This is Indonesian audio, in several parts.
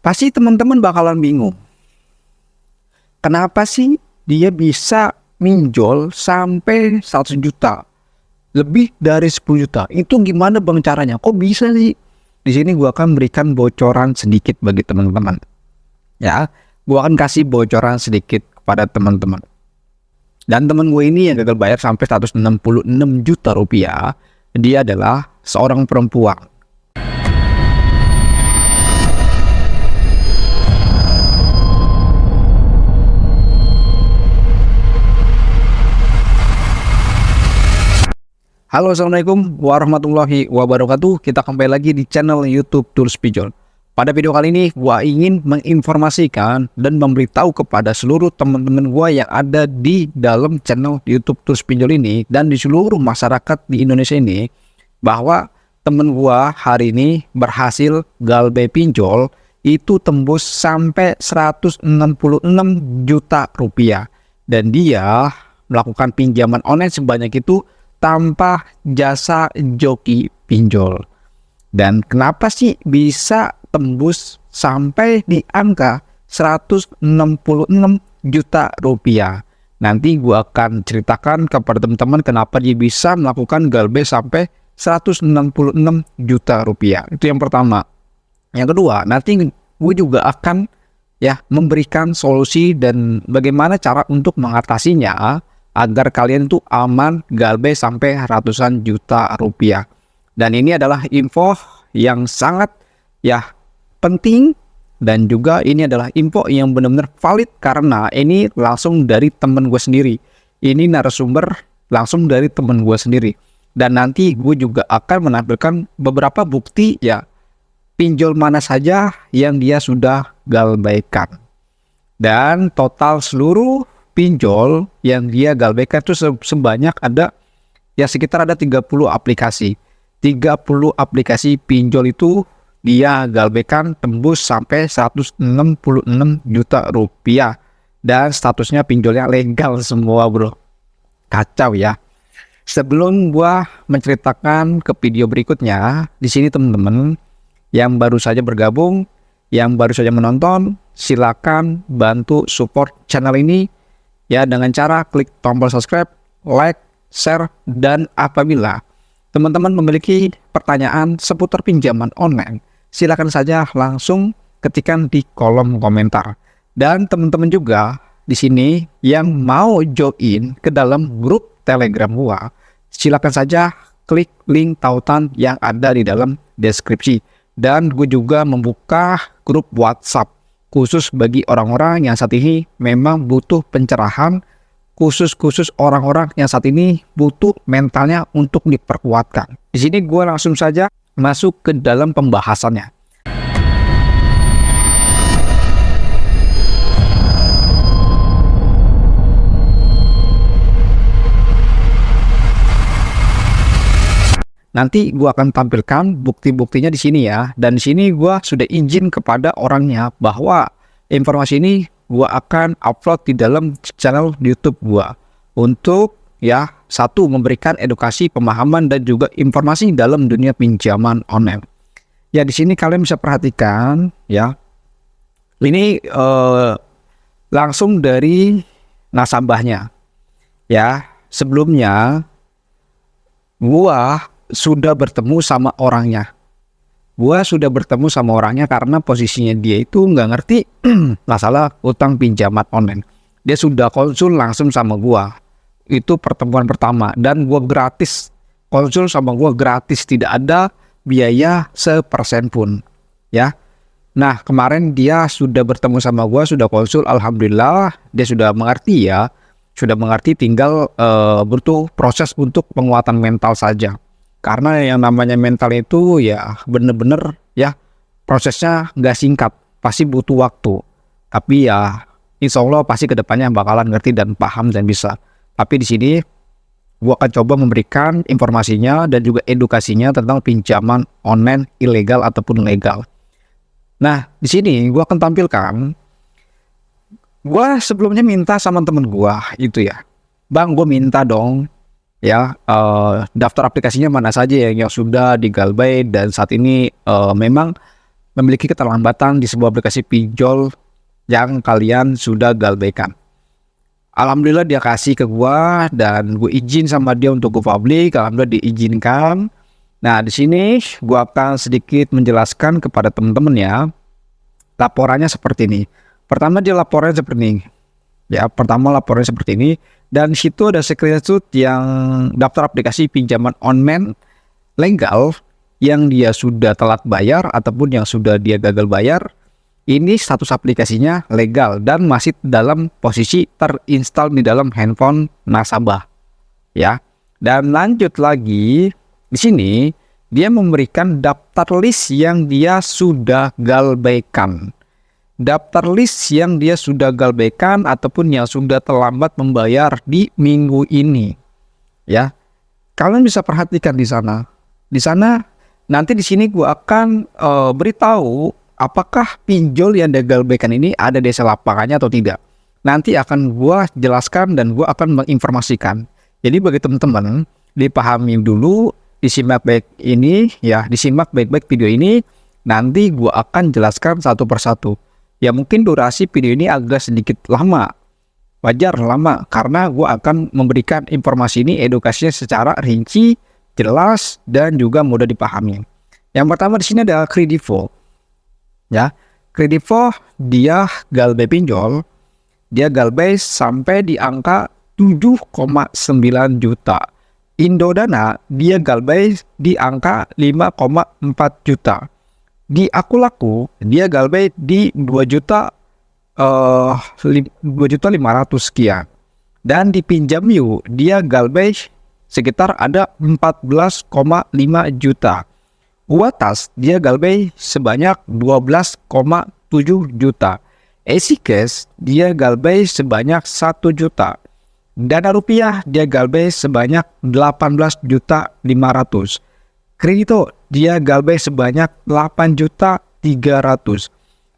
Pasti teman-teman bakalan bingung. Kenapa sih dia bisa minjol sampai 100 juta? Lebih dari 10 juta. Itu gimana Bang caranya? Kok bisa sih? Di sini gua akan berikan bocoran sedikit bagi teman-teman. Ya, gua akan kasih bocoran sedikit kepada teman-teman. Dan teman gue ini yang gagal bayar sampai 166 juta rupiah, dia adalah seorang perempuan. Halo, assalamualaikum warahmatullahi wabarakatuh. Kita kembali lagi di channel YouTube Tools Pinjol. Pada video kali ini, gua ingin menginformasikan dan memberitahu kepada seluruh teman-teman gua yang ada di dalam channel YouTube Tools Pinjol ini dan di seluruh masyarakat di Indonesia ini, bahwa temen gua hari ini berhasil galbay pinjol itu tembus sampai 166 juta rupiah, dan dia melakukan pinjaman online sebanyak itu tanpa jasa joki pinjol. Dan kenapa sih bisa tembus sampai di angka 166 juta rupiah? Nanti gua akan ceritakan kepada teman-teman kenapa dia bisa melakukan galbay sampai 166 juta rupiah. Itu yang pertama. Yang kedua, nanti gue juga akan memberikan solusi dan bagaimana cara untuk mengatasinya agar kalian tuh aman galbay sampai ratusan juta rupiah. Dan ini adalah info yang sangat penting, dan juga ini adalah info yang benar-benar valid karena ini langsung dari temen gue sendiri. Ini narasumber langsung dari temen gue sendiri. Dan nanti gue juga akan menampilkan beberapa bukti pinjol mana saja yang dia sudah galbaykan. Dan total seluruh pinjol yang dia galbaykan itu sebanyak ada sekitar ada 30 aplikasi. 30 aplikasi pinjol itu dia galbaykan tembus sampai 166 juta rupiah, dan statusnya pinjolnya legal semua, bro. Kacau ya. Sebelum gua menceritakan ke video berikutnya, di sini teman-teman yang baru saja bergabung, yang baru saja menonton, silakan bantu support channel ini dengan cara klik tombol subscribe, like, share, dan apabila teman-teman memiliki pertanyaan seputar pinjaman online, silakan saja langsung ketikkan di kolom komentar. Dan teman-teman juga di sini yang mau join ke dalam grup Telegram gua, silakan saja klik link tautan yang ada di dalam deskripsi. Dan gue juga membuka grup WhatsApp khusus bagi orang-orang yang saat ini memang butuh pencerahan, khusus orang-orang yang saat ini butuh mentalnya untuk diperkuatkan. Di sini gue langsung saja masuk ke dalam pembahasannya. Nanti gue akan tampilkan bukti-buktinya di sini ya. Dan di sini gue sudah izin kepada orangnya bahwa informasi ini gue akan upload di dalam channel YouTube gue untuk satu, memberikan edukasi, pemahaman, dan juga informasi dalam dunia pinjaman online. Ya, di sini kalian bisa perhatikan ini langsung dari nasabahnya. Sebelumnya gua sudah bertemu sama orangnya. Karena posisinya dia itu nggak ngerti masalah utang pinjaman online. Dia sudah konsul langsung sama gua. Itu pertemuan pertama, dan gua gratis. Konsul sama gua gratis, tidak ada biaya sepersen pun. Nah, kemarin dia sudah bertemu sama gua, sudah konsul, alhamdulillah dia sudah mengerti tinggal butuh proses untuk penguatan mental saja. Karena yang namanya mental itu bener-bener prosesnya nggak singkat, pasti butuh waktu. Tapi insya Allah pasti kedepannya bakalan ngerti dan paham dan bisa. Tapi di sini gua akan coba memberikan informasinya dan juga edukasinya tentang pinjaman online ilegal ataupun legal. Nah, di sini gua akan tampilkan. Gua sebelumnya minta sama temen gua itu Bang, gua minta dong daftar aplikasinya mana saja yang sudah digalbay dan saat ini memang memiliki keterlambatan di sebuah aplikasi pinjol yang kalian sudah galbaikan. Alhamdulillah dia kasih ke gua dan gue izin sama dia untuk go public. Alhamdulillah diizinkan. Nah, di sini gua akan sedikit menjelaskan kepada teman-teman ya. Laporannya seperti ini. Pertama dia laporannya seperti ini. Ya, pertama laporannya seperti ini dan di situ ada screenshot yang daftar aplikasi pinjaman online legal yang dia sudah telat bayar ataupun yang sudah dia gagal bayar. Ini status aplikasinya legal dan masih dalam posisi terinstall di dalam handphone nasabah, ya. Dan lanjut lagi di sini dia memberikan daftar list yang dia sudah galbaikan, daftar list yang dia sudah galbaikan ataupun yang sudah terlambat membayar di minggu ini, ya. Kalian bisa perhatikan di sana. Di sana nanti di sini gua akan beritahu apakah pinjol yang digalbaikan ini ada desa lapangannya atau tidak. Nanti akan gua jelaskan dan gua akan menginformasikan. Jadi bagi teman-teman, dipahami dulu, disimak baik ini ya, disimak baik-baik video ini. Nanti gua akan jelaskan satu persatu. Ya mungkin durasi video ini agak sedikit lama. Wajar lama karena gua akan memberikan informasi ini, edukasinya secara rinci, jelas dan juga mudah dipahami. Yang pertama di sini ada Kredivo. Ya, Kredivo dia galbai pinjol, dia galbai sampai di angka 7,9 juta. Indodana dia galbai di angka 5,4 juta. Di Akulaku dia galbai di 2.500.000 sekian. Dan di Pinjamyu dia galbai sekitar ada 14,5 juta. Uatas dia galbai sebanyak 12,7 juta. Easycash dia galbai sebanyak 1 juta. Dana rupiah dia galbai sebanyak 18.500.000. Kredito dia galbai sebanyak 8.300.000.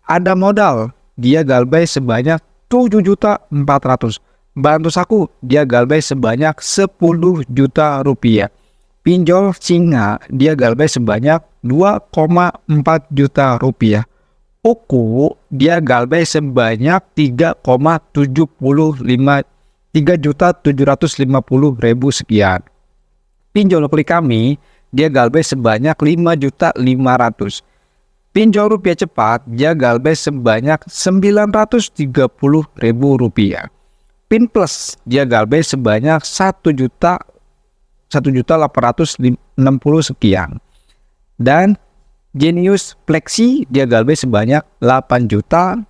Ada modal dia galbai sebanyak 7.400.000. Bantu Saku dia galbai sebanyak 10 juta rupiah. Pinjol Singa dia galbai sebanyak 2,4 juta rupiah. Oku dia galbai sebanyak 3.750.000 sekian. Pinjol Klik Kami dia galbai sebanyak 5.500.000. Pinjol rupiah cepat dia galbai sebanyak 930.000 rupiah. Pin Plus dia galbai sebanyak 1.860.000 sekian. Dan Genius Flexi dia galbai sebanyak 8.200.000.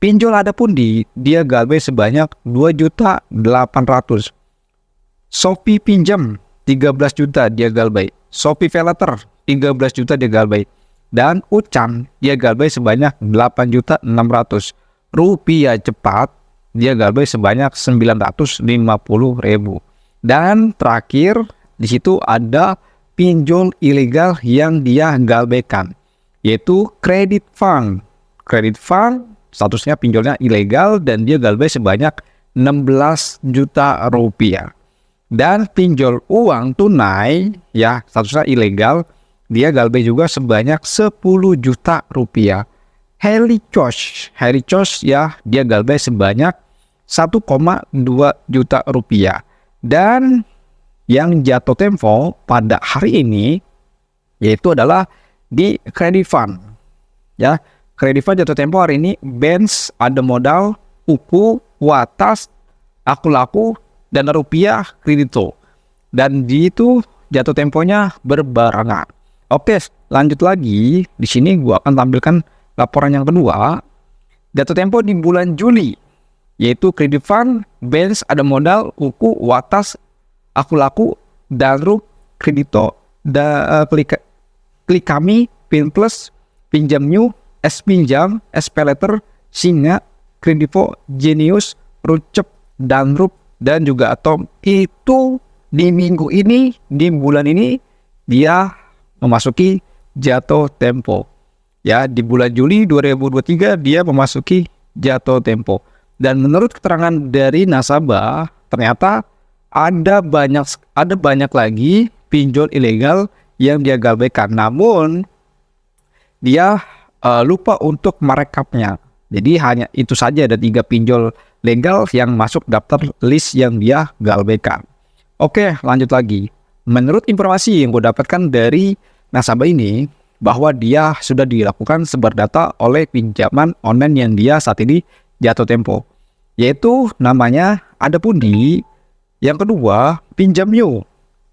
Pinjol Ada Pundi dia galbai sebanyak 2.800.000. Shopee Pinjam 13 juta dia galbai. Shopee Paylater 13 juta dia galbai. Dan Ucan dia galbai sebanyak 8.600.000. Rupiah cepat dia galbai sebanyak 950.000. Dan terakhir di situ ada pinjol ilegal yang dia galbaikan, yaitu Credit Fund. Credit Fund statusnya pinjolnya ilegal dan dia galbai sebanyak 16 juta rupiah. Dan pinjol uang tunai ya statusnya ilegal, dia galbai juga sebanyak 10 juta rupiah. Helichos ya dia galbai sebanyak 1,2 juta rupiah. Dan yang jatuh tempo pada hari ini yaitu adalah di Credit Fund. Ya, Credit Fund jatuh tempo hari ini Benz, Ada Modal, Uku, Watas, Akulaku, Dana Rupiah, Kredito. Dan di itu jatuh temponya berbarengan. Oke, lanjut lagi. Di sini gua akan tampilkan laporan yang kedua. Jatuh tempo di bulan Juli yaitu Credit Fund, Benz, Ada Modal, Uku, Watas, Akulaku, Danrup, Kredito, Klik Kami, Pin Plus, Pinjamyu, S Pinjam, S Paylater, Singa, Kredivo, Genius, Rucep, Danrup, dan juga Atom. Itu di minggu ini, di bulan ini dia memasuki jatuh tempo. Ya, di bulan Juli 2023 dia memasuki jatuh tempo. Dan menurut keterangan dari nasabah, ternyata ada banyak lagi pinjol ilegal yang dia galbaikan. Namun dia lupa untuk merekapnya. Jadi hanya itu saja ada 3 pinjol legal yang masuk daftar list yang dia galbaikan. Oke, lanjut lagi. Menurut informasi yang gue dapatkan dari nasabah ini, bahwa dia sudah dilakukan sebar data oleh pinjaman online yang dia saat ini jatuh tempo. Yaitu namanya Ada Pundi, yang kedua Pinjam Yuk,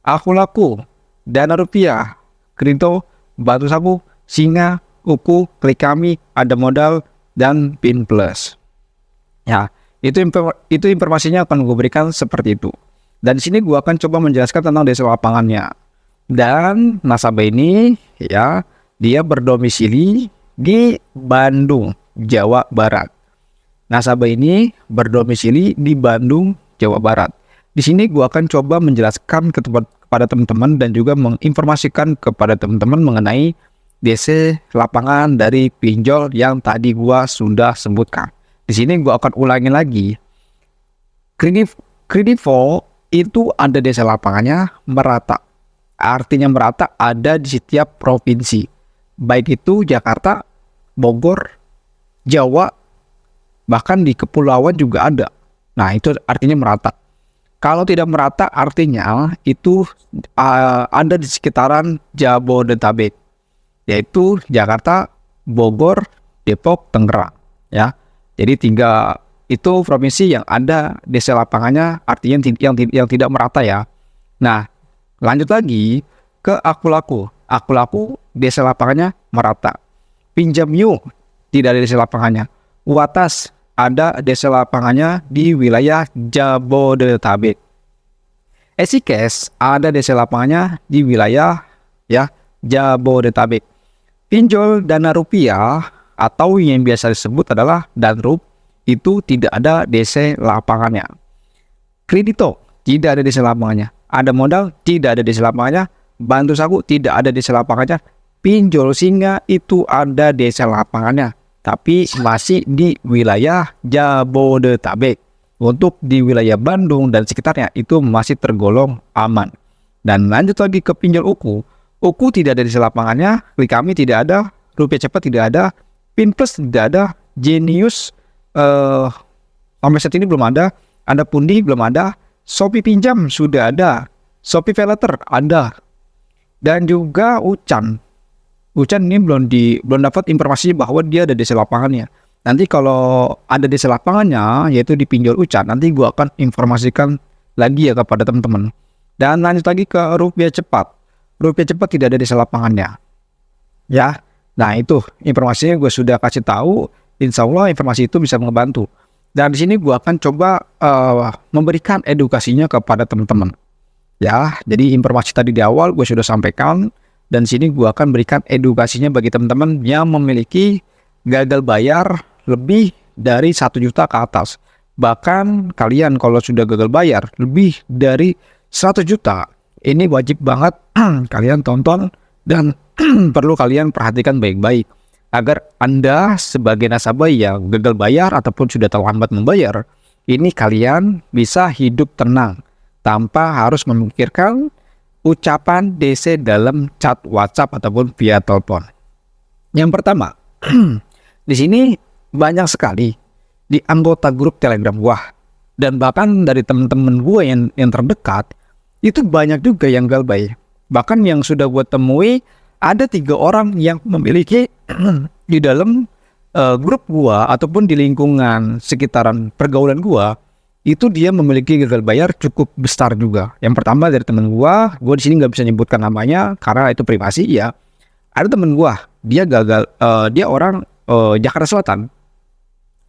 Aku Laku, Dana Rupiah, Kredito, Bantu Saku, Singa, Uku, Klik Kami, Ada Modal, dan Pin Plus. Ya, itu informasinya akan gue berikan seperti itu. Dan di sini gue akan coba menjelaskan tentang desa lapangannya. Dan nasabah ini ya, dia berdomisili di Bandung, Jawa Barat. Nasabah ini berdomisili di Bandung, Jawa Barat. Di sini gue akan coba menjelaskan kepada teman-teman dan juga menginformasikan kepada teman-teman mengenai DC lapangan dari pinjol yang tadi gue sudah sebutkan. Di sini gue akan ulangi lagi. Kredivo itu ada DC lapangannya merata. Artinya merata ada di setiap provinsi. Baik itu Jakarta, Bogor, Jawa, bahkan di kepulauan juga ada. Nah, itu artinya merata. Kalau tidak merata artinya itu ada di sekitaran Jabodetabek, yaitu Jakarta, Bogor, Depok, Tangerang. Ya, jadi 3 itu provinsi yang ada DC lapangannya, artinya yang tidak merata ya. Nah, lanjut lagi ke Aku Laku. Aku Laku DC lapangannya merata. Pinjam Yuk tidak ada DC lapangannya. Watas ada DC lapangannya di wilayah Jabodetabek. EasyCash ada DC lapangannya di wilayah ya Jabodetabek. Pinjol Dana Rupiah atau yang biasa disebut adalah Danrup itu tidak ada DC lapangannya. Kredito tidak ada DC lapangannya. Ada Modal tidak ada DC lapangannya. Bantu Saku tidak ada DC lapangannya. Pinjol Singa itu ada DC lapangannya, tapi masih di wilayah Jabodetabek. Untuk di wilayah Bandung dan sekitarnya itu masih tergolong aman. Dan lanjut lagi ke pinjol Uku. Uku tidak ada DC lapangannya. Klik Kami tidak ada. Rupiah Cepat tidak ada. Pin Plus tidak ada. Genius sampai saat ini belum ada. Ada Pundi belum ada. Shopee Pinjam sudah ada. Shopee Paylater ada. Dan juga Ucan ini belum dapat informasi bahwa dia ada DC lapangannya. Nanti kalau ada DC lapangannya, yaitu di pinjol Ucan, nanti gua akan informasikan lagi ya kepada teman-teman. Dan lanjut lagi ke Rupiah Cepat. Rupiah Cepat tidak ada DC lapangannya. Ya, nah itu informasinya gue sudah kasih tahu. Insya Allah informasi itu bisa membantu. Dan di sini gue akan coba memberikan edukasinya kepada teman-teman. Ya, jadi informasi tadi di awal gue sudah sampaikan. Dan sini gue akan berikan edukasinya bagi teman-teman yang memiliki gagal bayar lebih dari 1 juta ke atas. Bahkan kalian kalau sudah gagal bayar lebih dari 100 juta, ini wajib banget kalian tonton dan perlu kalian perhatikan baik-baik. Agar Anda sebagai nasabah yang gagal bayar ataupun sudah terlambat membayar, ini kalian bisa hidup tenang tanpa harus memikirkan ucapan DC dalam chat WhatsApp ataupun via telepon. Yang pertama, di sini banyak sekali di anggota grup Telegram gua dan bahkan dari teman-teman gua yang terdekat itu banyak juga yang galbay. Bahkan yang sudah gua temui ada 3 orang yang memiliki di dalam grup gua ataupun di lingkungan sekitaran pergaulan gua itu dia memiliki gagal bayar cukup besar juga. Yang pertama dari temen gua di sini nggak bisa nyebutkan namanya karena itu privasi ya. Ada temen gua, dia gagal, dia orang Jakarta Selatan.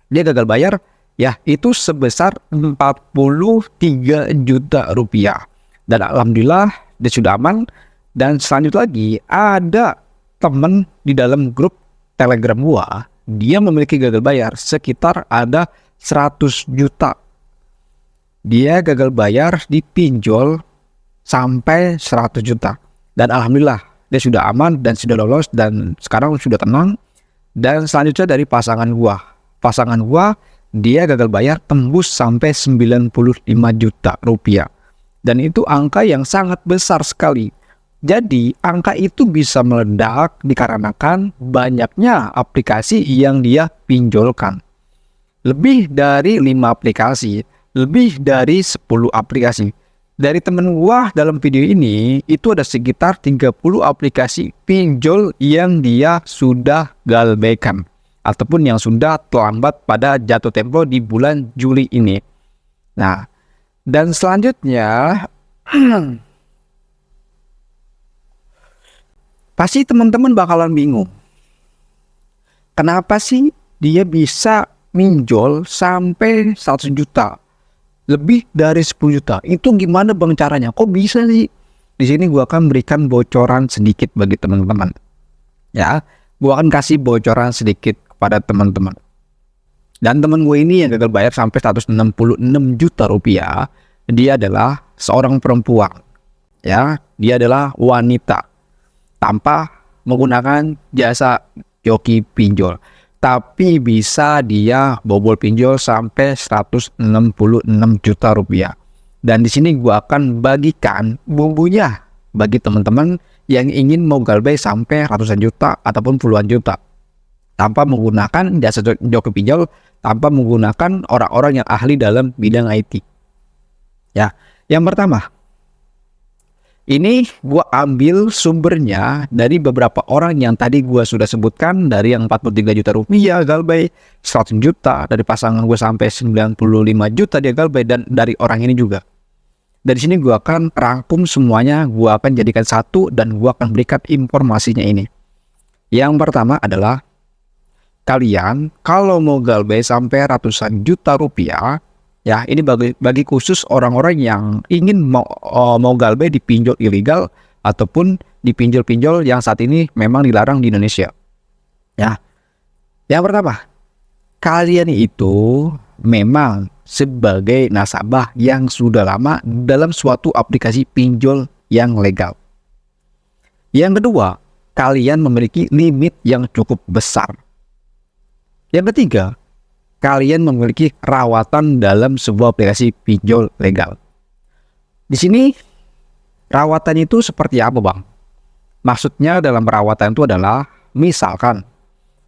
Dia gagal bayar ya itu sebesar 43 juta rupiah. Dan alhamdulillah dia sudah aman. Dan selanjutnya lagi ada temen di dalam grup Telegram gua, dia memiliki gagal bayar sekitar ada 100 juta. Dia gagal bayar di pinjol sampai 100 juta. Dan alhamdulillah dia sudah aman dan sudah lolos dan sekarang sudah tenang. Dan selanjutnya dari pasangan gua. Pasangan gua dia gagal bayar tembus sampai 95 juta rupiah. Dan itu angka yang sangat besar sekali. Jadi, angka itu bisa meledak dikarenakan banyaknya aplikasi yang dia pinjolkan. Lebih dari 5 aplikasi, lebih dari 10 aplikasi. Dari temen gua dalam video ini, itu ada sekitar 30 aplikasi pinjol yang dia sudah galbaikan. Ataupun yang sudah terlambat pada jatuh tempo di bulan Juli ini. Nah, dan selanjutnya... Pasti teman-teman bakalan bingung. Kenapa sih dia bisa minjol sampai 100 juta? Lebih dari 10 juta. Itu gimana bang caranya? Kok bisa sih? Di sini gua akan berikan bocoran sedikit bagi teman-teman. Ya, gua akan kasih bocoran sedikit kepada teman-teman. Dan teman gue ini yang gagal bayar sampai 166 juta rupiah, dia adalah seorang perempuan. Ya, dia adalah wanita. Tanpa menggunakan jasa joki pinjol, tapi bisa dia bobol pinjol sampai 166 juta rupiah. Dan di sini gua akan bagikan bumbunya bagi teman-teman yang ingin mau galbay sampai ratusan juta ataupun puluhan juta tanpa menggunakan jasa joki pinjol, tanpa menggunakan orang-orang yang ahli dalam bidang IT. Ya, yang pertama, ini gua ambil sumbernya dari beberapa orang yang tadi gua sudah sebutkan, dari yang 43 juta rupiah galbay, 100 juta, dari pasangan gue sampai 95 juta dia galbay, dan dari orang ini juga. Dari sini gua akan rangkum semuanya, gua akan jadikan satu dan gua akan berikan informasinya ini. Yang pertama adalah, kalian kalau mau galbay sampai ratusan juta rupiah, ya, ini bagi khusus orang-orang yang ingin mau galbay di pinjol ilegal ataupun di pinjol-pinjol yang saat ini memang dilarang di Indonesia. Ya, yang pertama, kalian itu memang sebagai nasabah yang sudah lama dalam suatu aplikasi pinjol yang legal. Yang kedua, kalian memiliki limit yang cukup besar. Yang ketiga, kalian memiliki rawatan dalam sebuah aplikasi pinjol legal. Di sini rawatan itu seperti apa bang? Maksudnya dalam rawatan itu adalah, misalkan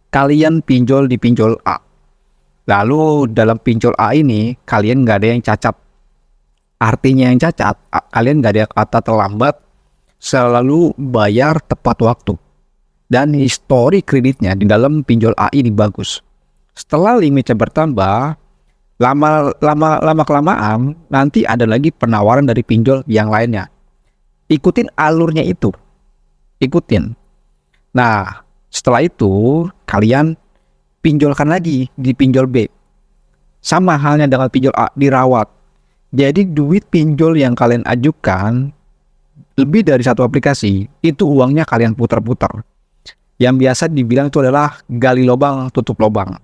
kalian pinjol di pinjol A, lalu dalam pinjol A ini kalian nggak ada yang cacat. Artinya yang cacat, kalian nggak ada kata terlambat, selalu bayar tepat waktu, dan histori kreditnya di dalam pinjol A ini bagus. Setelah limitnya bertambah, lama kelamaan nanti ada lagi penawaran dari pinjol yang lainnya. Ikutin alurnya itu, ikutin. Nah, setelah itu kalian pinjolkan lagi di pinjol B. Sama halnya dengan pinjol A, dirawat. Jadi duit pinjol yang kalian ajukan lebih dari satu aplikasi, itu uangnya kalian putar-putar. Yang biasa dibilang itu adalah gali lubang tutup lubang.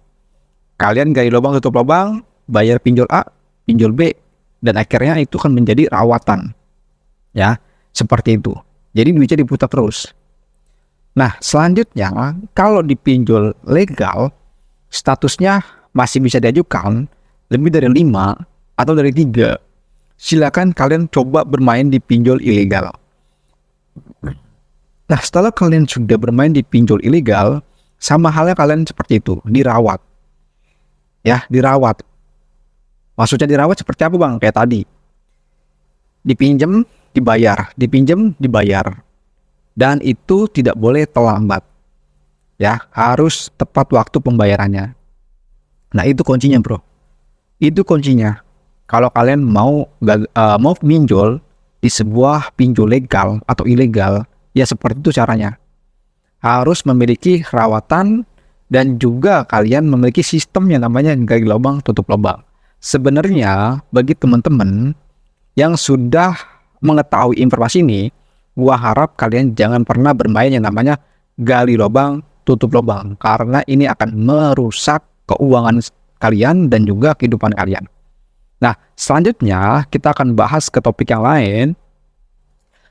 Kalian gali lubang tutup lubang, bayar pinjol A, pinjol B, dan akhirnya itu kan menjadi rawatan. Ya, seperti itu. Jadi duitnya diputar terus. Nah, selanjutnya kalau di pinjol legal, statusnya masih bisa diajukan lebih dari 5 atau dari 3. Silakan kalian coba bermain di pinjol ilegal. Nah, setelah kalian sudah bermain di pinjol ilegal, sama halnya kalian seperti itu, dirawat. Ya, dirawat. Maksudnya dirawat seperti apa bang? Kayak tadi, dipinjam, dibayar, dipinjam, dibayar. Dan itu tidak boleh terlambat. Ya, harus tepat waktu pembayarannya. Nah, itu kuncinya bro. Itu kuncinya. Kalau kalian mau pinjol di sebuah pinjol legal atau ilegal, ya seperti itu caranya. Harus memiliki rawatan, dan juga kalian memiliki sistem yang namanya gali lubang tutup lubang. Sebenarnya bagi teman-teman yang sudah mengetahui informasi ini, gua harap kalian jangan pernah bermain yang namanya gali lubang tutup lubang, karena ini akan merusak keuangan kalian dan juga kehidupan kalian. Nah, selanjutnya kita akan bahas ke topik yang lain.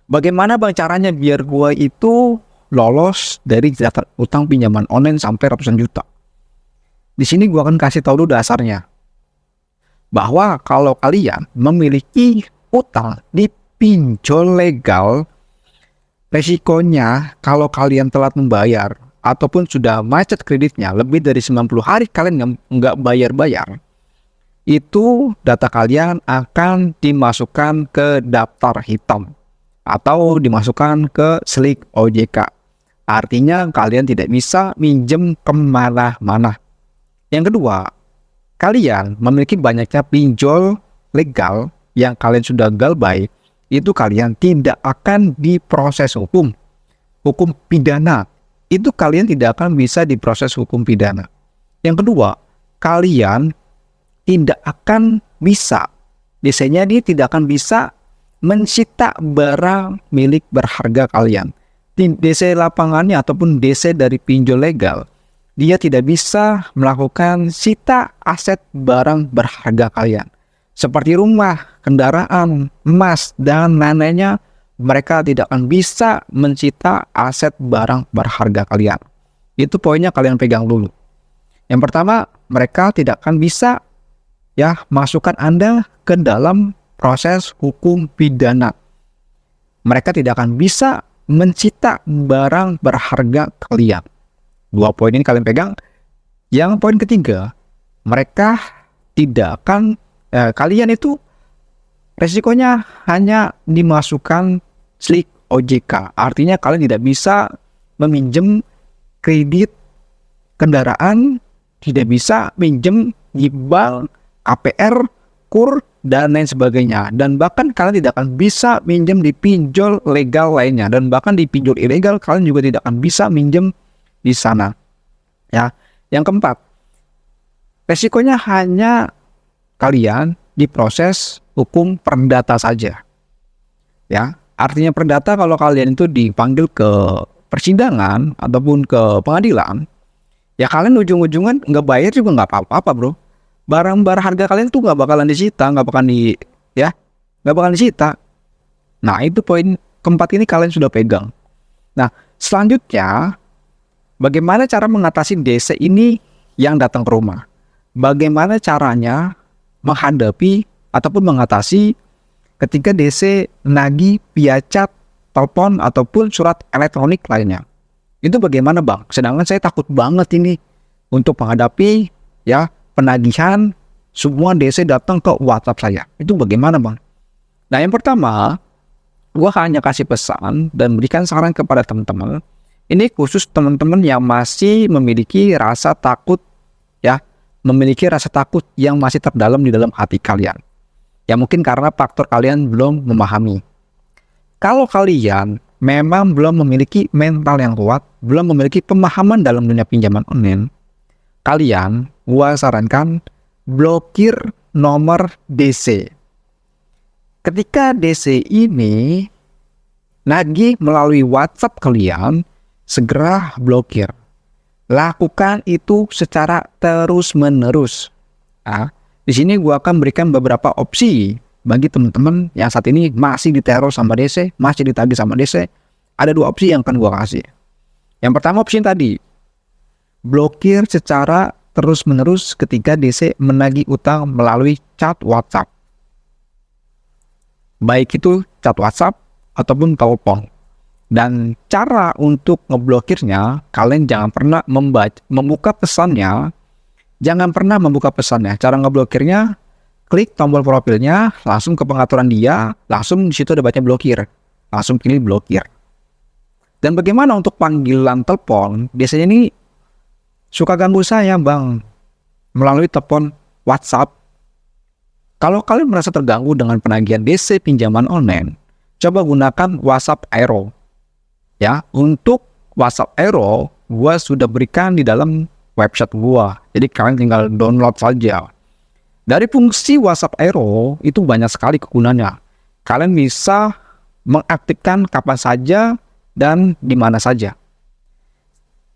Bagaimana bang caranya biar gua itu lolos dari daftar utang pinjaman online sampai ratusan juta? Di sini gua akan kasih tahu dulu dasarnya. Bahwa kalau kalian memiliki utang di pinjol legal, Resikonya kalau kalian telat membayar ataupun sudah macet kreditnya lebih dari 90 hari kalian nggak bayar-bayar, itu data kalian akan dimasukkan ke daftar hitam atau dimasukkan ke slik OJK. Artinya kalian tidak bisa minjem kemana-mana. Yang kedua, kalian memiliki banyaknya pinjol legal yang kalian sudah galbay, itu kalian tidak akan diproses hukum pidana. Itu kalian tidak akan bisa diproses hukum pidana. Yang kedua, kalian tidak akan bisa, biasanya dia tidak akan bisa mencita barang milik berharga kalian. DC lapangannya ataupun DC dari pinjol legal, dia tidak bisa melakukan sita aset barang berharga kalian. Seperti rumah, kendaraan, emas, dan lain-lainnya, mereka tidak akan bisa mencita aset barang berharga kalian. Itu poinnya kalian pegang dulu. Yang pertama, mereka tidak akan bisa masukkan Anda ke dalam proses hukum pidana. Mereka tidak akan bisa mencita barang berharga kalian. Dua poin ini kalian pegang. Yang poin ketiga, mereka tidak akan kalian itu resikonya hanya dimasukkan slik OJK. Artinya kalian tidak bisa meminjam kredit kendaraan, tidak bisa minjem di bank, KPR, KUR, dan lain sebagainya. Dan bahkan kalian tidak akan bisa minjem di pinjol legal lainnya. Dan bahkan di pinjol ilegal kalian juga tidak akan bisa minjem di sana. Ya. Yang keempat, resikonya hanya kalian diproses hukum perdata saja. Ya, artinya perdata kalau kalian itu dipanggil ke persidangan ataupun ke pengadilan, ya kalian ujung-ujungan nggak bayar juga nggak apa-apa, bro. Barang-barang harga kalian tuh nggak bakalan disita, nggak bakalan disita. Nah, itu poin keempat ini kalian sudah pegang. Nah, selanjutnya, bagaimana cara mengatasi DC ini yang datang ke rumah? Bagaimana caranya menghadapi ataupun mengatasi ketika DC nagih via chat, telepon, ataupun surat elektronik lainnya? Itu bagaimana, Bang? Sedangkan saya takut banget ini untuk menghadapi penagihan semua DC datang ke WhatsApp saya. Itu bagaimana, Bang? Nah, yang pertama, gua hanya kasih pesan dan berikan saran kepada teman-teman. Ini khusus teman-teman yang masih memiliki rasa takut, memiliki rasa takut yang masih terdalam di dalam hati kalian. Ya mungkin karena faktor kalian belum memahami. Kalau kalian memang belum memiliki mental yang kuat, belum memiliki pemahaman dalam dunia pinjaman online, kalian, gua sarankan blokir nomor DC. Ketika DC ini nagih melalui WhatsApp kalian, segera blokir. Lakukan itu secara terus-menerus. Di sini gua akan berikan beberapa opsi bagi teman-teman yang saat ini masih diteror sama DC, masih ditagih sama DC. Ada dua opsi yang akan gua kasih. Yang pertama opsi tadi, blokir secara terus-menerus ketika DC menagih utang melalui chat WhatsApp. Baik itu chat WhatsApp ataupun telepon. Dan cara untuk ngeblokirnya, kalian jangan pernah membuka pesannya. Jangan pernah membuka pesannya. Cara ngeblokirnya, klik tombol profilnya, langsung ke pengaturan dia, langsung di situ ada baca blokir. Langsung pilih blokir. Dan bagaimana untuk panggilan telepon? Biasanya ini suka ganggu saya, Bang, melalui telepon WhatsApp. Kalau kalian merasa terganggu dengan penagihan DC pinjaman online, coba gunakan WhatsApp Aero. Untuk WhatsApp Aero, gua sudah berikan di dalam website gua. Jadi kalian tinggal download saja. Dari fungsi WhatsApp Aero itu banyak sekali kegunaannya. Kalian bisa mengaktifkan kapan saja dan di mana saja.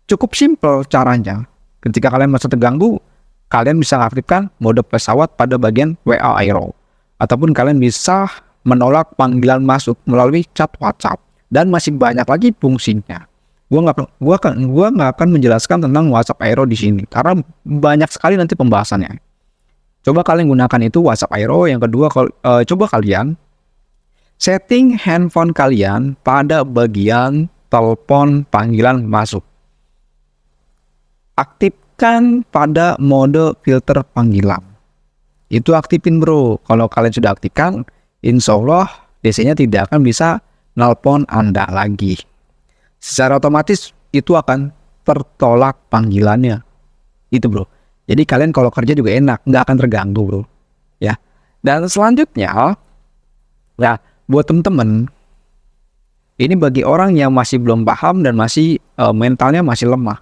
Cukup simpel caranya. Ketika kalian merasa terganggu, kalian bisa mengaktifkan mode pesawat pada bagian WA Aero. Ataupun kalian bisa menolak panggilan masuk melalui chat WhatsApp. Dan masih banyak lagi fungsinya. Gua nggak akan menjelaskan tentang WhatsApp Aero di sini karena banyak sekali nanti pembahasannya. Coba kalian gunakan itu WhatsApp Aero. Yang kedua, coba kalian Setting handphone kalian pada bagian telepon panggilan masuk. Aktifkan pada mode filter panggilan. Itu aktifin bro. Kalau kalian sudah aktifkan, insya Allah DC-nya tidak akan bisa nelpon Anda lagi. Secara otomatis itu akan tertolak panggilannya. Itu bro. Jadi kalian kalau kerja juga enak, nggak akan terganggu bro. Ya. Dan selanjutnya, ya buat temen-temen, ini bagi orang yang masih belum paham dan masih mentalnya masih lemah.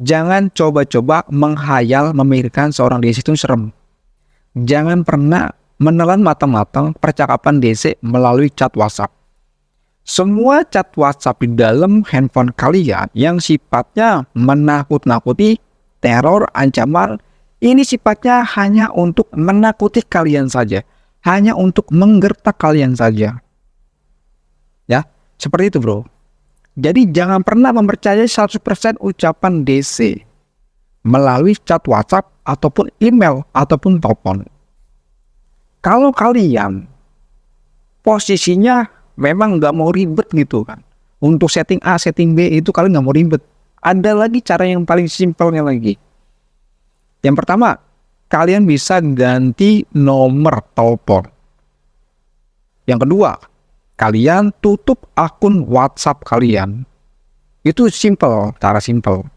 Jangan coba-coba menghayal memikirkan seorang DC itu serem. Jangan pernah menelan mata-mata percakapan DC melalui chat WhatsApp. Semua chat WhatsApp di dalam handphone kalian yang sifatnya menakut-nakuti, teror, ancaman, ini sifatnya hanya untuk menakuti kalian saja. Hanya untuk menggertak kalian saja. Ya, seperti itu bro. Jadi jangan pernah mempercayai 100% ucapan DC melalui chat WhatsApp ataupun email ataupun telepon. Kalau kalian posisinya memang nggak mau ribet gitu kan, untuk setting A, setting B itu kalian nggak mau ribet. Ada lagi cara yang paling simpelnya lagi. Yang pertama, kalian bisa ganti nomor telepon. Yang kedua, kalian tutup akun WhatsApp kalian. Itu simple, cara simple.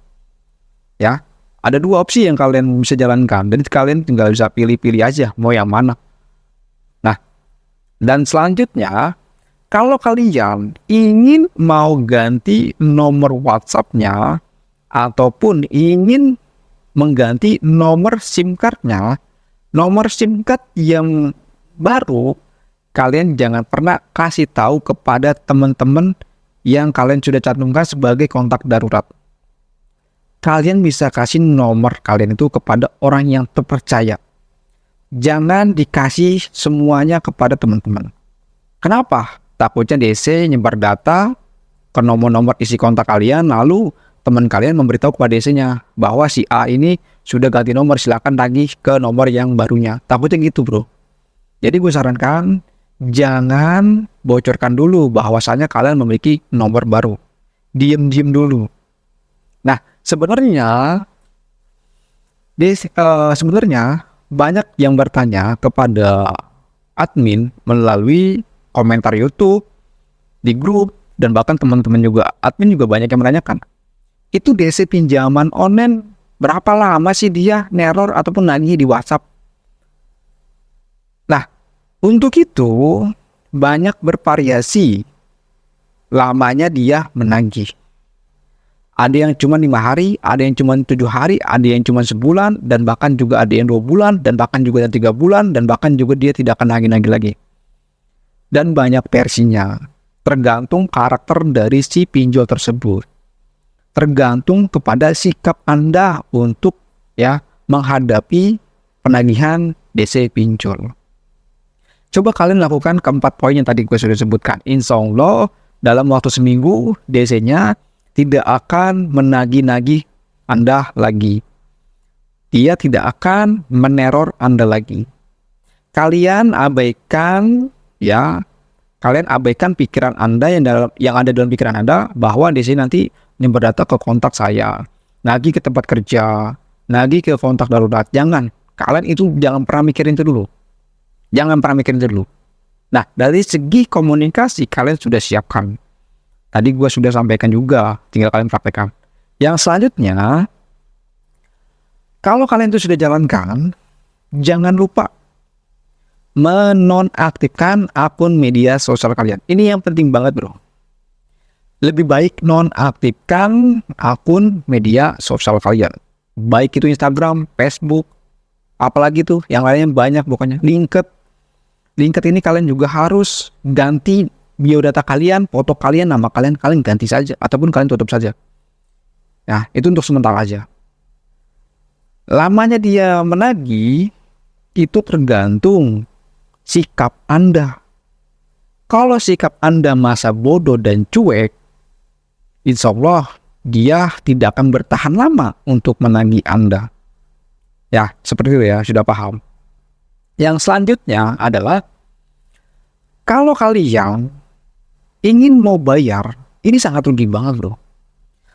Ya, ada dua opsi yang kalian bisa jalankan dan kalian tinggal bisa pilih-pilih aja mau yang mana. Nah, dan selanjutnya, kalau kalian ingin mau ganti nomor WhatsApp-nya ataupun ingin mengganti nomor SIM card-nya, nomor SIM card yang baru, kalian jangan pernah kasih tahu kepada teman-teman yang kalian sudah cantumkan sebagai kontak darurat. Kalian bisa kasih nomor kalian itu kepada orang yang terpercaya. Jangan dikasih semuanya kepada teman-teman. Kenapa? Takutnya DC nyebar data ke nomor-nomor isi kontak kalian, lalu teman kalian memberitahu kepada DC-nya bahwa si A ini sudah ganti nomor, silakan tagih ke nomor yang barunya. Takutnya gitu bro. Jadi gue sarankan jangan bocorkan dulu bahwasanya kalian memiliki nomor baru. Diem-diem dulu. Nah sebenarnya banyak yang bertanya kepada admin melalui komentar YouTube, di grup, dan bahkan teman-teman juga, admin juga banyak yang menanyakan, itu DC pinjaman online berapa lama sih dia neror ataupun nagih di WhatsApp? Nah, untuk itu banyak bervariasi lamanya dia menagih. Ada yang cuma 5 hari, ada yang cuma 7 hari, ada yang cuma sebulan, dan bahkan juga ada yang 2 bulan, dan bahkan juga yang 3 bulan, dan bahkan juga dia tidak akan nagih-nagih lagi. Dan banyak versinya, tergantung karakter dari si pinjol tersebut. Tergantung kepada sikap Anda untuk menghadapi penagihan DC pinjol. Coba kalian lakukan keempat poin yang tadi gue sudah sebutkan. Insya Allah dalam waktu seminggu DC-nya tidak akan menagih-nagih Anda lagi. Dia tidak akan meneror Anda lagi. Kalian abaikan pikiran Anda yang ada dalam pikiran Anda bahwa DC nanti nyebar data ke kontak saya, nagih ke tempat kerja, nagih ke kontak darurat. Jangan. Kalian itu jangan pernah mikirin itu dulu. Jangan pernah mikirin itu dulu. Nah, dari segi komunikasi kalian sudah siapkan. Tadi gue sudah sampaikan juga, tinggal kalian praktekkan. Yang selanjutnya, kalau kalian itu sudah jalankan, jangan lupa menonaktifkan akun media sosial kalian. Ini yang penting banget bro. Lebih baik nonaktifkan akun media sosial kalian. Baik itu Instagram, Facebook, apalagi tuh yang lainnya banyak bukannya. LinkedIn ini kalian juga harus ganti biodata kalian, foto kalian, nama kalian ganti saja ataupun kalian tutup saja. Nah, itu untuk sementara aja. Lamanya dia menagih itu tergantung sikap Anda. Kalau sikap Anda masa bodoh dan cuek, insya Allah dia tidak akan bertahan lama untuk menagih Anda. Ya, seperti itu ya, sudah paham. Yang selanjutnya adalah Kalau kalian ingin mau bayar, ini sangat rugi banget bro.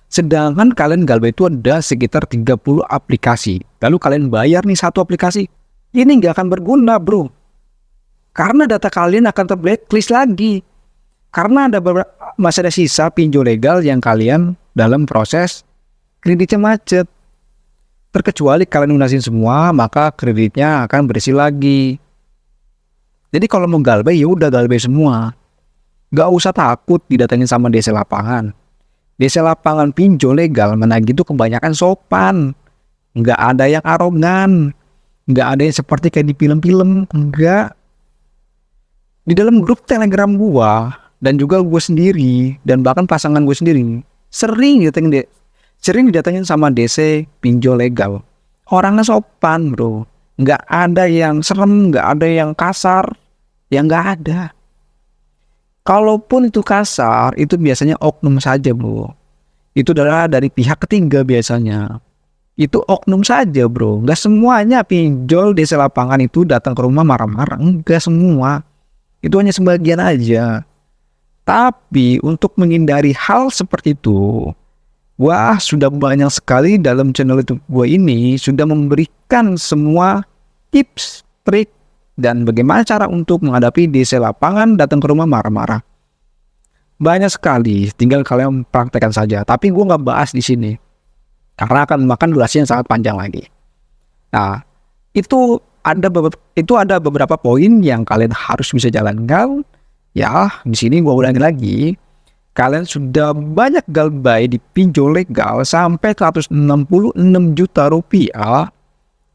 Sedangkan kalian Galbay itu ada sekitar 30 aplikasi. Lalu kalian bayar nih satu aplikasi, ini nggak akan berguna bro. Karena data kalian akan ter-blacklist lagi. Karena masih ada sisa pinjol legal yang kalian dalam proses kreditnya macet. Terkecuali kalian lunasin semua, maka kreditnya akan berisi lagi. Jadi kalau mau Galbay, ya udah Galbay semua. Gak usah takut didatengin sama DC lapangan. DC lapangan pinjol legal menagih itu kebanyakan sopan. Gak ada yang arogan. Gak ada yang seperti kayak di film-film. Enggak. Di dalam grup Telegram gua, dan juga gue sendiri, dan bahkan pasangan gue sendiri, sering didatengin sama DC pinjol legal. Orangnya sopan bro. Nggak ada yang serem, nggak ada yang kasar. Ya nggak ada. Kalaupun itu kasar, itu biasanya oknum saja bro. Itu adalah dari pihak ketiga biasanya. Itu oknum saja bro. Nggak semuanya pinjol DC lapangan itu datang ke rumah marah-marah. Nggak semua. Itu hanya sebagian aja. Tapi untuk menghindari hal seperti itu, wah sudah banyak sekali dalam channel YouTube gue ini sudah memberikan semua tips, trik, dan bagaimana cara untuk menghadapi DC lapangan datang ke rumah marah-marah. Banyak sekali, tinggal kalian praktekkan saja. Tapi gue nggak bahas di sini karena akan memakan durasi yang sangat panjang lagi. Nah, itu ada beberapa poin yang kalian harus bisa jalankan. Ya, di sini gue ulangi lagi. Kalian sudah banyak Galbay di pinjol legal sampai 166 juta rupiah.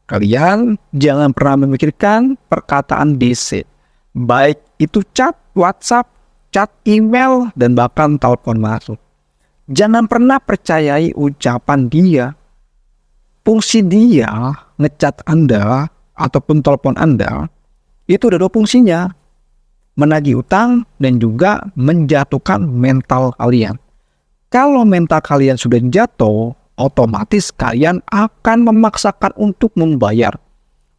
Kalian jangan pernah memikirkan perkataan DC. Baik itu chat WhatsApp, chat email, dan bahkan telepon masuk. Jangan pernah percayai ucapan dia. Fungsi dia ngechat Anda ataupun telepon Anda, itu ada dua fungsinya. Menagih utang dan juga menjatuhkan mental kalian. Kalau mental kalian sudah jatuh, otomatis kalian akan memaksakan untuk membayar.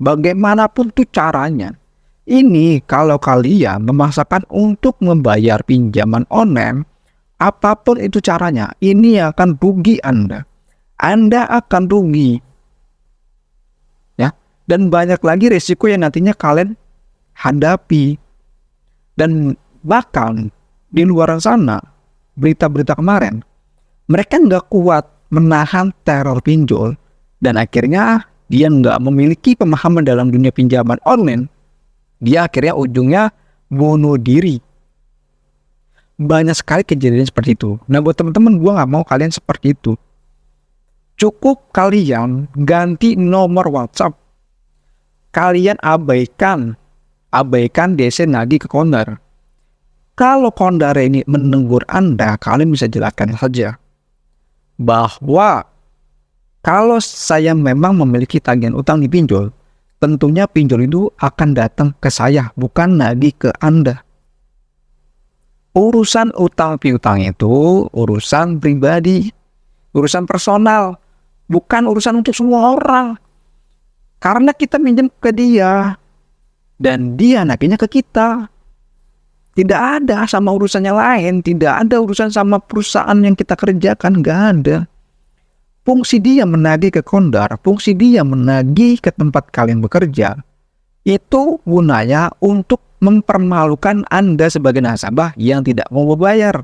Bagaimanapun tuh caranya. Ini kalau kalian memaksakan untuk membayar pinjaman online, apapun itu caranya, ini akan rugi Anda. Anda akan rugi. Ya, dan banyak lagi resiko yang nantinya kalian hadapi. Dan bahkan di luar sana, berita-berita kemarin, mereka nggak kuat menahan teror pinjol, dan akhirnya dia nggak memiliki pemahaman dalam dunia pinjaman online. Dia akhirnya ujungnya bunuh diri. Banyak sekali kejadian seperti itu. Nah buat teman-teman, gue nggak mau kalian seperti itu. Cukup kalian ganti nomor WhatsApp. Kalian abaikan DC nagih ke Kondar. Kalau Kondar ini menegur Anda, kalian bisa jelaskan saja bahwa kalau saya memang memiliki tagihan utang di pinjol, tentunya pinjol itu akan datang ke saya, bukan nagih ke Anda. Urusan utang piutang itu urusan pribadi, urusan personal, bukan urusan untuk semua orang. Karena kita minjem ke dia, dan dia nagihnya ke kita. Tidak ada sama urusannya lain. Tidak ada urusan sama perusahaan yang kita kerjakan. Gak ada. Fungsi dia menagih ke Kondar, fungsi dia menagih ke tempat kalian bekerja, itu gunanya untuk mempermalukan Anda sebagai nasabah yang tidak mau membayar.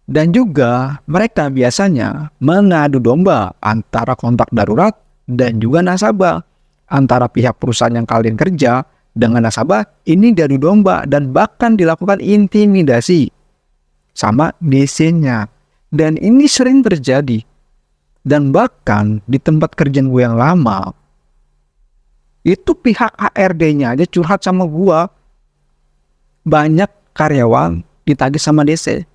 Dan juga mereka biasanya mengadu domba antara kontak darurat dan juga nasabah. Antara pihak perusahaan yang kalian kerja dengan nasabah, ini diadu domba dan bahkan dilakukan intimidasi sama DC-nya. Dan ini sering terjadi. Dan bahkan di tempat kerjaan gue yang lama, itu pihak HRD-nya aja curhat sama gue. Banyak karyawan ditagih sama DC.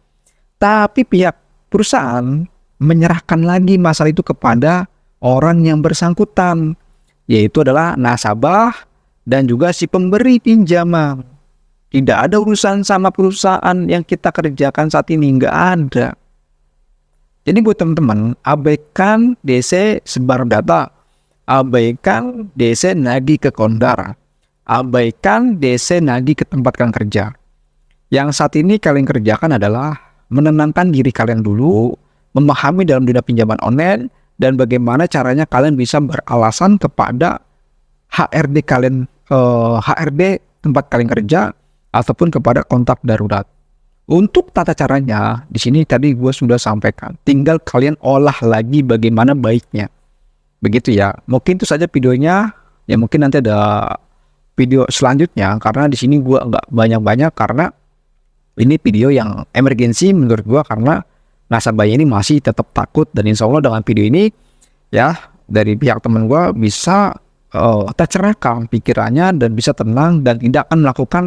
Tapi pihak perusahaan menyerahkan lagi masalah itu kepada orang yang bersangkutan, yaitu adalah nasabah dan juga si pemberi pinjaman. Tidak ada urusan sama perusahaan yang kita kerjakan saat ini, nggak ada. Jadi buat teman-teman, abaikan DC sebar data, abaikan DC nagih ke Kondar. abaikan DC nagih ke tempat kalian kerja. Yang saat ini kalian kerjakan adalah menenangkan diri kalian dulu, memahami dalam dunia pinjaman online, dan bagaimana caranya kalian bisa beralasan kepada HRD kalian, HRD tempat kalian kerja, ataupun kepada kontak darurat. Untuk tata caranya, di sini tadi gue sudah sampaikan. Tinggal kalian olah lagi bagaimana baiknya. Begitu ya. Mungkin itu saja videonya. Ya mungkin nanti ada video selanjutnya. Karena di sini gue nggak banyak-banyak karena ini video yang emergensi menurut gue, karena nasabahnya ini masih tetap takut. Dan insya Allah dengan video ini ya dari pihak teman gue bisa tercerahkan pikirannya dan bisa tenang dan tidak akan melakukan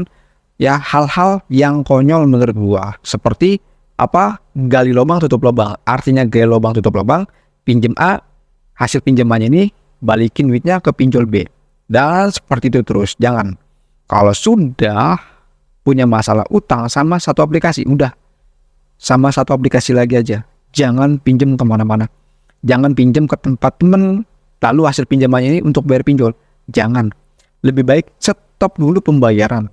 ya hal-hal yang konyol menurut gua, seperti apa, gali lubang tutup lubang. Artinya gali lubang tutup lubang, pinjam A, hasil pinjamannya ini balikin duitnya ke pinjol B, dan seperti itu terus. Jangan, kalau sudah punya masalah utang sama satu aplikasi, udah sama satu aplikasi lagi aja, jangan pinjam kemana-mana. Jangan pinjam ke tempat temen lalu hasil pinjamannya ini untuk bayar pinjol. Jangan, lebih baik stop dulu pembayaran.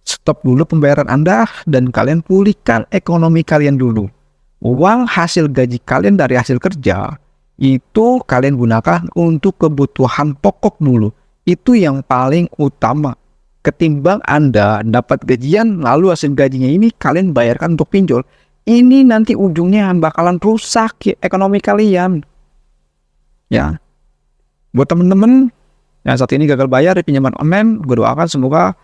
Stop dulu pembayaran Anda dan kalian pulihkan ekonomi kalian dulu. Uang hasil gaji kalian dari hasil kerja itu kalian gunakan untuk kebutuhan pokok dulu. Itu yang paling utama. Ketimbang Anda dapat gajian lalu hasil gajinya ini kalian bayarkan untuk pinjol. Ini nanti ujungnya bakalan rusak ekonomi kalian. Ya. Buat temen-temen yang saat ini gagal bayar di pinjaman online, gue doakan semoga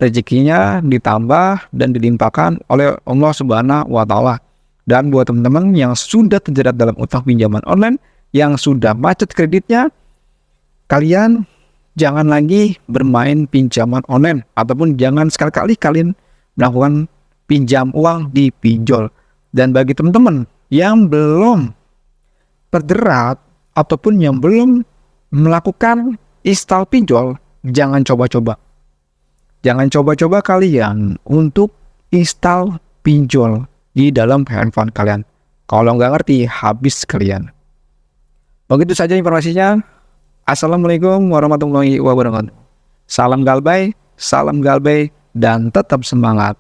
rezekinya ditambah dan dilimpahkan oleh Allah Subhanahu wa Ta'ala. Dan buat teman-teman yang sudah terjerat dalam utang pinjaman online, yang sudah macet kreditnya, kalian jangan lagi bermain pinjaman online, ataupun jangan sekali-kali kalian melakukan pinjam uang di pinjol. Dan bagi teman-teman yang belum terjerat ataupun yang belum melakukan install pinjol, jangan coba-coba. Jangan coba-coba kalian untuk install pinjol di dalam handphone kalian. Kalau nggak ngerti, habis kalian. Begitu saja informasinya. Assalamualaikum warahmatullahi wabarakatuh. Salam galbay, dan tetap semangat.